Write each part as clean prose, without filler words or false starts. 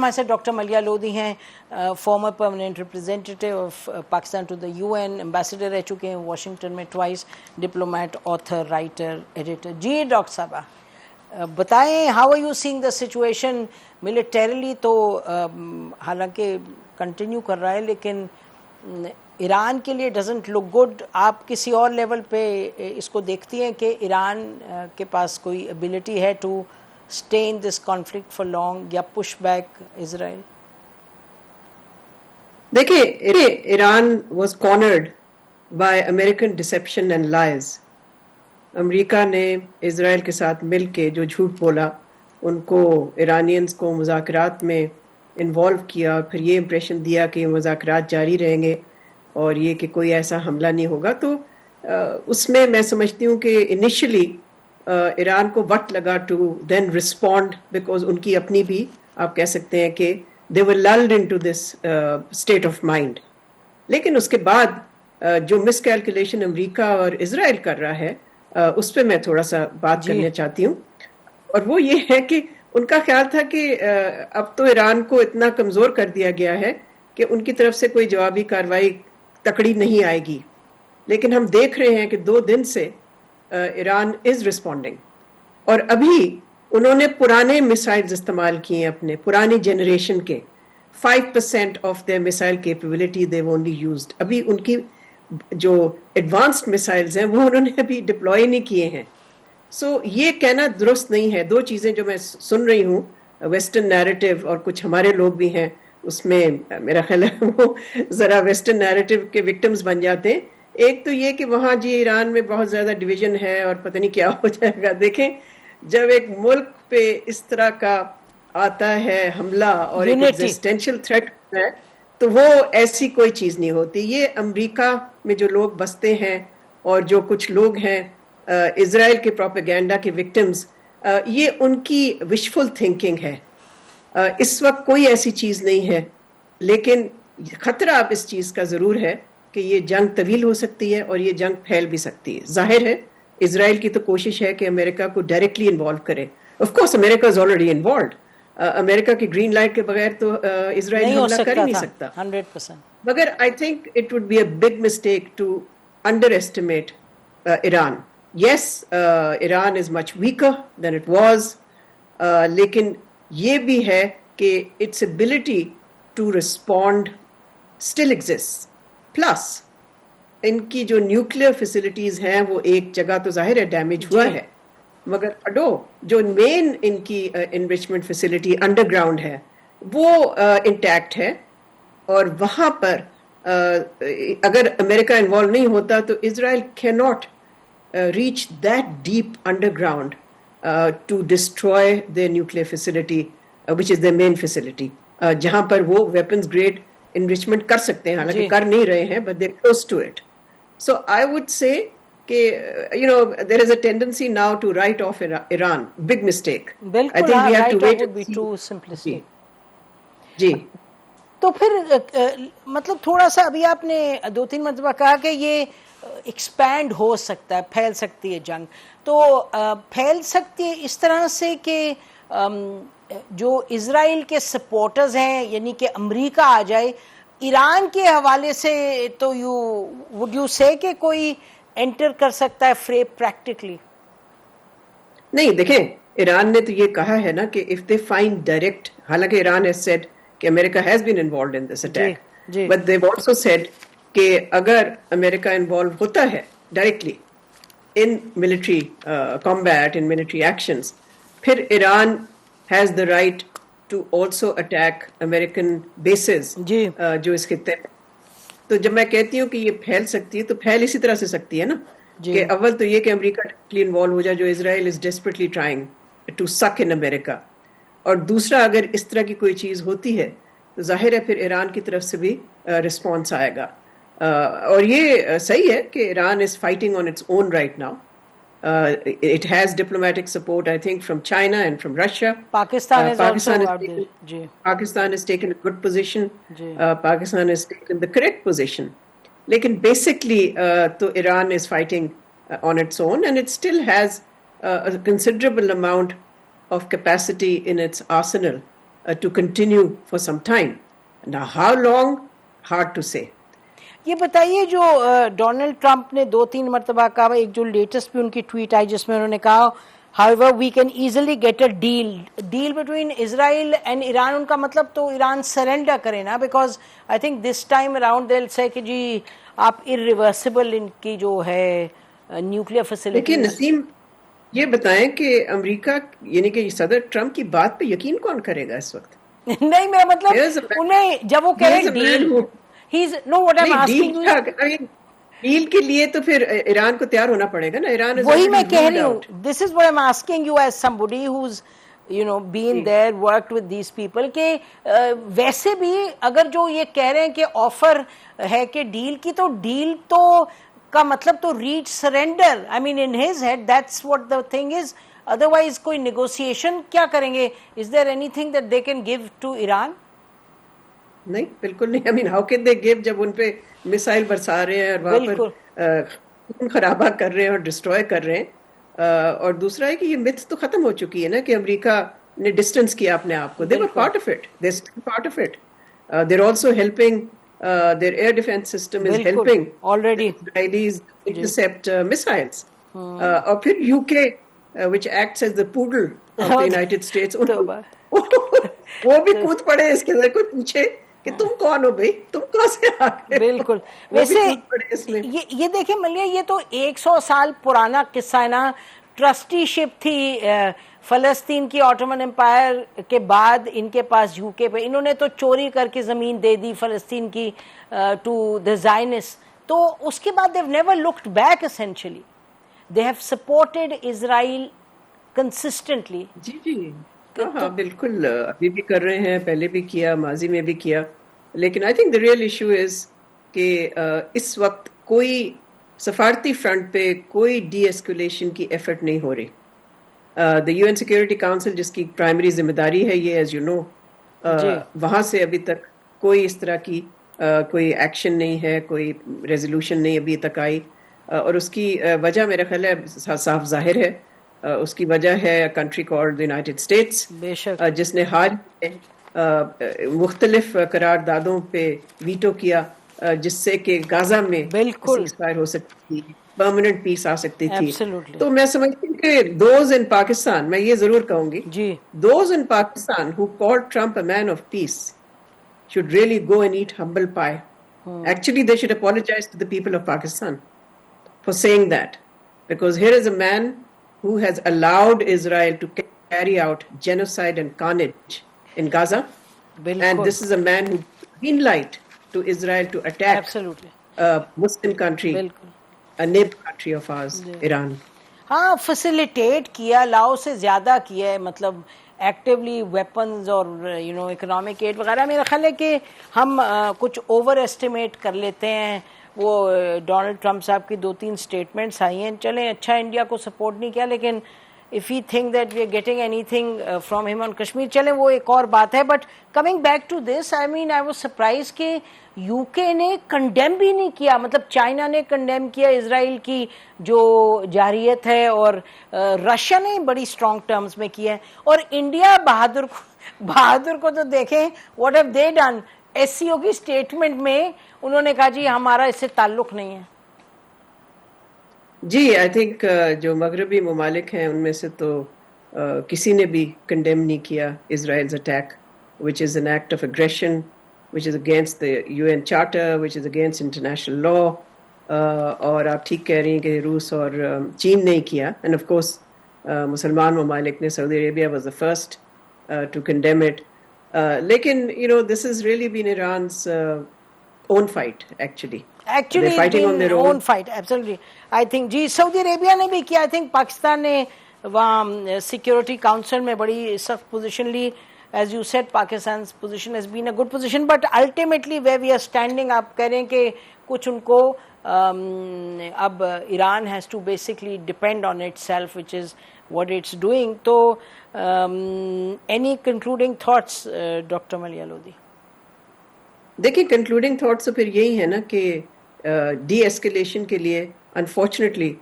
ہمارے ساتھ ڈاکٹر ملیہ لودھی ہیں, former permanent representative of Pakistan to the U N, ambassador رہ چکے ہیں واشنگٹن میں twice, diplomat, author, writer, editor. جی ڈاکٹر صاحبہ بتائیں, how are you seeing the situation? Militarily تو حالانکہ کنٹینیو کر رہا ہے لیکن ایران کے لیے ڈزنٹ لک گڈ. آپ کسی اور لیول پہ اس کو دیکھتی ہیں کہ ایران کے پاس کوئی ابیلٹی ہے to stay in this conflict for long یا push back Israel? دیکھیں, Iran was cornered by American deception and lies. امریکہ نے اسرائیل کے ساتھ مل کے جو جھوٹ بولا, ان کو ایرانینز کو مذاکرات میں انوالو کیا, پھر یہ امپریشن دیا کہ مذاکرات جاری رہیں گے اور یہ کہ کوئی ایسا حملہ نہیں ہوگا. تو اس میں سمجھتی ہوں کہ انیشلی ایران کو وقت لگا ٹو دین رسپونڈ, بیکاز ان کی اپنی بھی آپ کہہ سکتے ہیں کہ they were lulled into this state of mind. لیکن اس کے بعد جو مس کیلکولیشن امریکہ اور اسرائیل کر رہا ہے, اس پہ میں تھوڑا سا بات کرنا چاہتی ہوں, اور وہ یہ ہے کہ ان کا خیال تھا کہ اب تو ایران کو اتنا کمزور کر دیا گیا ہے کہ ان کی طرف سے کوئی جوابی کارروائی تکڑی نہیں آئے گی. لیکن ہم دیکھ رہے ہیں کہ 2 دن سے ایران از ریسپونڈنگ, اور ابھی انہوں نے پرانے میسائلز استعمال کیے ہیں, اپنے پرانی جنریشن کے 5% of their missile capability they've only used. ابھی ان کی جو ایڈوانسڈ میسائلز ہیں وہ انہوں نے ابھی ڈپلوائے نہیں کیے ہیں. سو یہ کہنا درست نہیں ہے. 2 چیزیں جو میں سن رہی ہوں, ویسٹرن نیریٹو اور کچھ ہمارے لوگ بھی ہیں اس میں, میرا خیال ہے وہ ذرا ویسٹرن نیریٹو کے وکٹمز بن جاتے ہیں. ایک تو یہ کہ وہاں جی ایران میں بہت زیادہ ڈویژن ہے اور پتہ نہیں کیا ہو جائے گا. دیکھیں, جب ایک ملک پہ اس طرح کا آتا ہے حملہ اور ایک ایگزسٹینشل تھریٹ ہے تو وہ ایسی کوئی چیز نہیں ہوتی. یہ امریکہ میں جو لوگ بستے ہیں اور جو کچھ لوگ ہیں اسرائیل کے پروپیگینڈا کے وکٹمز, یہ ان کی وشفل تھنکنگ ہے. اس وقت کوئی ایسی چیز نہیں ہے, لیکن خطرہ اب اس چیز کا ضرور ہے کہ یہ جنگ طویل ہو سکتی ہے اور یہ جنگ پھیل بھی سکتی ہے. ظاہر ہے اسرائیل کی تو کوشش ہے کہ امریکہ کو ڈائریکٹلی انوالو کرے. آف کورس امریکہ از آلریڈی انوالوڈ. امریکہ کی گرین لائٹ کے بغیر تو اسرائیل حملہ کر ہی نہیں سکتا. 100%. مگر I think it would be a big mistake to underestimate Iran. Yes, Iran is much weaker than it was, لیکن یہ بھی ہے کہ its ability to respond still exist. Plus ان کی جو نیوکلیئر فیسلٹیز ہیں وہ ایک جگہ تو ظاہر ہے ڈیمیج ہوا ہے, مگر اڈو جو مین ان کی انریچمنٹ فیسلٹی انڈر گراؤنڈ ہے وہ انٹیکٹ ہے. اور وہاں پر اگر امریکہ انوالو نہیں ہوتا تو اسرائیل کی not reach that deep underground to destroy their nuclear facility which is their main facility, جہاں پر وہ ویپنز گریڈ انریچمنٹ کر سکتے ہیں, حالانکہ کر نہیں رہے ہیں, but they close to it. So I would say کہ there is a tendency now to write off Iran. Big mistake. بالکل, I think we have to wait would be too simplistic. جی. تو پھر مطلب تھوڑا سا ابھی آپ نے 2-3 مرتبہ کہا کہ یہ ایکسپینڈ ہو سکتا ہے, پھیل سکتی ہے جنگ. تو پھیل سکتی ہے اس طرح سے کہ جو اسرائیل کے سپورٹرز ہیں یعنی کہ امریکہ آ جائے ایران کے حوالے سے, تو وڈ یو سے کہ کوئی انٹر کر سکتا ہے فری پریکٹیکلی؟ نہیں, دیکھیں ایران نے تو یہ کہا ہے نا کہ if they find direct, حالانکہ ایران has said کہ امریکہ has been involved in this attack, but they've also said کہ اگر امریکہ انوالو ہوتا ہے directly in military combat, in military actions, پھر Iran has the right to also attack American bases جو اس خطے میں. تو جب میں کہتی ہوں کہ یہ پھیل سکتی ہے تو پھیل اسی طرح سے سکتی ہے نا کہ اول تو یہ کہ امریکہ ڈائریکٹلی انوالو ہو جائے, جو اسرائیل از ڈیسپریٹلی ٹرائنگ ٹو سک ان امریکہ, اور دوسرا اگر اس طرح کی کوئی چیز ہوتی ہے تو ظاہر ہے پھر ایران کی طرف سے بھی رسپانس آئے گا. اور یہ صحیح ہے کہ Iran is fighting on its own right now. It has diplomatic support, I think, from China and from Russia. Pakistan has taken a good position. Pakistan has taken the correct position. Lekin basically, to Iran is fighting on its own, and it still has a considerable amount of capacity in its arsenal to continue for some time. Now, how long? Hard to say. یہ بتائیے جو Donald Trump نے 2-3 مرتبہ کہا, ایک جو latest بھی ان کی ٹویٹ آئی جس میں انہوں نے کہا however we can easily get a deal between Israel and Iran. ان کا مطلب تو ایران سرنڈر کرے نا, because I think this time around they'll say کہ جی آپ irreversible ان کی جو ہے نیوکلیر فیسلٹی. لیکن نسیم یہ بتائیں کہ امریکہ یعنی کہ صدر ٹرمپ کی بات پہ یقین کون کرے گا اس وقت؟ نہیں میرا مطلب انہیں جب وہ کہہ رہے deal, no what I'm asking you, deal کے لیے تو پھر ایران کو تیار ہونا پڑے گا نا. ایران وہی میں کہہ رہی ہوں, this is what I'm asking you as somebody who's been there, worked with these people, کہ ویسے بھی اگر جو یہ کہہ رہے ہیں کہ آفر ہے کہ ڈیل کی, تو ڈیل تو کا مطلب تو reach surrender. I mean in his head that's what the thing is. Otherwise کوئی نیگوسیشن کیا کریں گے؟ Is there anything that they can give to Iran? نہیں بالکل نہیں. I mean how can they give جب ان پہ میسائل برسا رہے ہیں اور وہاں پر خون خرابہ کر رہے ہیں اور ڈسٹروائے کر رہے ہیں. اور دوسرا ہے کہ یہ متھ تو ختم ہو چکی ہے نا کہ امریکہ نے ڈسٹنس کیا اپنے آپ کو. They were part of it. They're still part of it. They're also helping. Their air defense system is helping already Israelis intercept missiles. اور پھر UK which acts as the poodle of the United States, وہ بھی کود پڑے اس کے اندر, کوئی پوچھے کہ تم کون ہو بھائی, تم کہاں سے آ گئے. بالکل. ویسے یہ دیکھیں ملیہ, یہ تو 100 سال پرانا قصہ ہے نا. ٹرسٹی شپ تھی فلسطین کی آٹومن امپائر کے بعد ان کے پاس UK پہ, انہوں نے تو چوری کر کے زمین دے دی فلسطین کی ٹو دی زائنسٹ. تو اس کے بعد they've never looked back essentially. They have supported Israel consistently. جی ہاں بالکل, ابھی بھی کر رہے ہیں, پہلے بھی کیا, ماضی میں بھی کیا. لیکن I think the real issue is کہ اس وقت کوئی سفارتی فرنٹ پہ کوئی ڈی ایسکولیشن کی ایفرٹ نہیں ہو رہی. دا UN سیکورٹی کاؤنسل جس کی پرائمری ذمہ داری ہے یہ, ایز یو نو, وہاں سے ابھی تک کوئی اس طرح کی کوئی ایکشن نہیں ہے, کوئی ریزولوشن نہیں ابھی تک آئی. اور اس کی وجہ میرا خیال ہے صاف ظاہر ہے. اس کی وجہ ہے کنٹری کالڈ یونائٹیڈ اسٹیٹس, جس نے حال مختلف قراردادوں پہ ویٹو کیا جس سے کہ غزہ میں ایکسپائر ہو سکتی تھی, پرماننٹ پیس آ سکتی تھی. تو میں سمجھتی ہوں کہ دوز ان پاکستان, میں یہ ضرور کہوں گی, those in Pakistan who called Trump a man of peace should really go and eat humble pie. Actually they should apologize to the people of Pakistan for saying that, because here is a man who has allowed Israel to carry out genocide and carnage in Gaza. And this is a man who green light to Israel to attack a Muslim country, a neighbor country of ours, Iran. ہاں facilitate کیا, لاؤ سے زیادہ کیا ہے, مطلب actually weapons اور economic aid وغیرہ. میرا خیال ہے کہ ہم کچھ اوور ایسٹیمیٹ کر لیتے ہیں. وہ ڈونلڈ ٹرمپ صاحب کی 2-3 اسٹیٹمنٹس آئی ہیں, چلیں اچھا انڈیا کو سپورٹ نہیں کیا, لیکن if he think that we are getting anything from him on Kashmir, چلیں وہ ایک اور بات ہے. But coming back to this, I mean I was surprised کہ UK نے کنڈیم بھی نہیں کیا, مطلب چائنا نے کنڈیم کیا اسرائیل کی جو جارحیت ہے, اور رشیا نے بڑی اسٹرانگ ٹرمز میں کیا ہے, اور انڈیا بہادر کو تو دیکھیں what have they done. SCO کی اسٹیٹمنٹ میں انہوں نے کہا جی ہمارا اس سے تعلق نہیں ہے. جی آئی تھنک جو مغربی ممالک ہیں ان میں سے تو کسی نے بھی کنڈیم نہیں کیا اسرائیلز attack, which is an act of aggression, which is against the UN Charter, which is against international law. اور آپ ٹھیک کہہ رہی ہیں کہ روس اور چین نے کیا, and of course مسلمان ممالک نے, سعودی Arabia was the first to condemn it. لیکن this has really been Iran's own fight actually. Actually it's been their own fight, absolutely. I think جی سعودی عربیہ نے بھی کیا. I think پاکستان نے وہاں سیکورٹی کاؤنسل میں بڑی سخت پوزیشن لی. As you said, Pakistan's position has been a good position, but ultimately where we are standing, آپ کہہ رہے ہیں کہ کچھ ان کو اب Iran has to basically depend on itself, which is what it's doing. تو any concluding thoughts, Dr. Maliha Lodhi? دیکھیں کنکلوڈنگ تھاٹس تو پھر یہی ہے نا کہ ڈی ایسکیلیشن کے لیے انفارچونیٹلی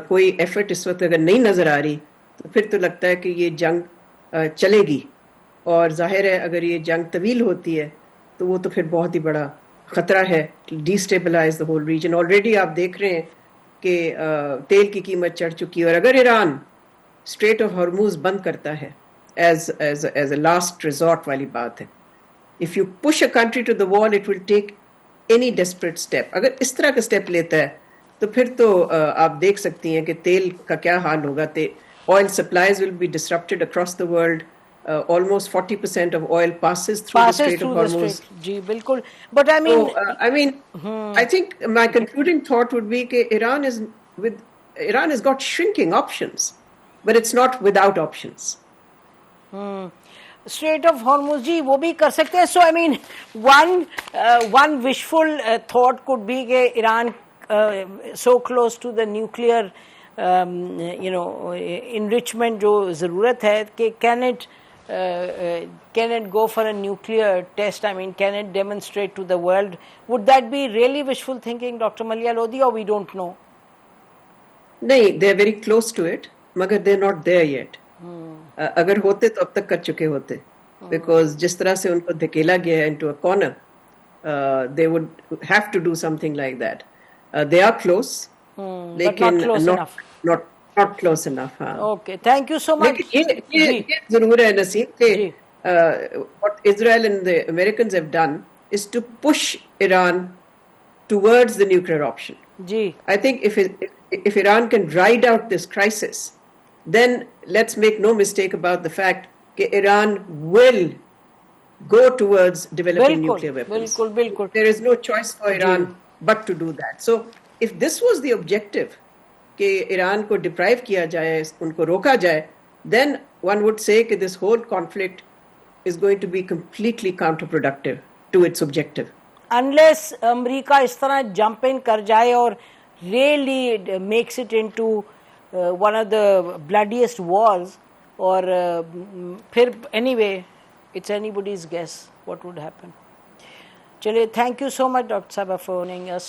کوئی ایفرٹ اس وقت اگر نہیں نظر آ رہی تو پھر تو لگتا ہے کہ یہ جنگ چلے گی اور ظاہر ہے اگر یہ جنگ طویل ہوتی ہے تو وہ تو پھر بہت ہی بڑا خطرہ ہے, destabilise the whole region. Already آپ دیکھ رہے ہیں کہ تیل کی قیمت چڑھ چکی ہے, اور اگر ایران اسٹریٹ آف ہارموز بند کرتا ہے ایز اے لاسٹ ریزورٹ والی بات ہے, if you push a country to the wall it will take any desperate step. اگر اس طرح کا اسٹیپ لیتا ہے تو پھر تو آپ دیکھ سکتی ہیں کہ تیل کا کیا حال ہوگا. oil supplies will be disrupted across the world. Almost 40% of oil passes through the Strait of Hormuz. جی بالکل. But I mean, So, I mean, I think my concluding thought would be that Iran has got shrinking options, but it's not without options. Strait of Hormuz جی وہ بھی کر سکتے ہیں. So I mean one wishful thought could be کہ Iran so close to the nuclear enrichment جو ضرورت ہے کہ can it go for a nuclear test, I mean can it demonstrate to the world. Would that be really wishful thinking doctor Maleeha Lodhi, اور we don't know? نہیں, they are very close to it, مگر they are not there yet. اگر ہوتے تو اب تک کر چکے ہوتے, بیکاز جس طرح سے ان کو دھکیلا گیا ہے into a corner, they would have to do something like that. They are close, لیکن not close enough. Okay, thank you so much. لیکن یہ ضرور ہے نسیم کہ what Israel and the Americans have done is to push Iran towards the nuclear option. G I think if Iran can ride out this crisis, then let's make no mistake about the fact that Iran will go towards developing nuclear weapons. بالکل. There is no choice for Iran but to do that. So if this was the objective, کہ ایران کو deprive کیا جائے, ان کو روکا جائے, then one would say that this whole conflict is going to be completely counterproductive to its objective. Unless امریکہ اس طرح jump in کر جائے اور really makes it into one of the bloodiest wars, اور پھر anyway it's anybody's guess what would happen. چلیے, thank you so much doctor صاحبہ for joining us.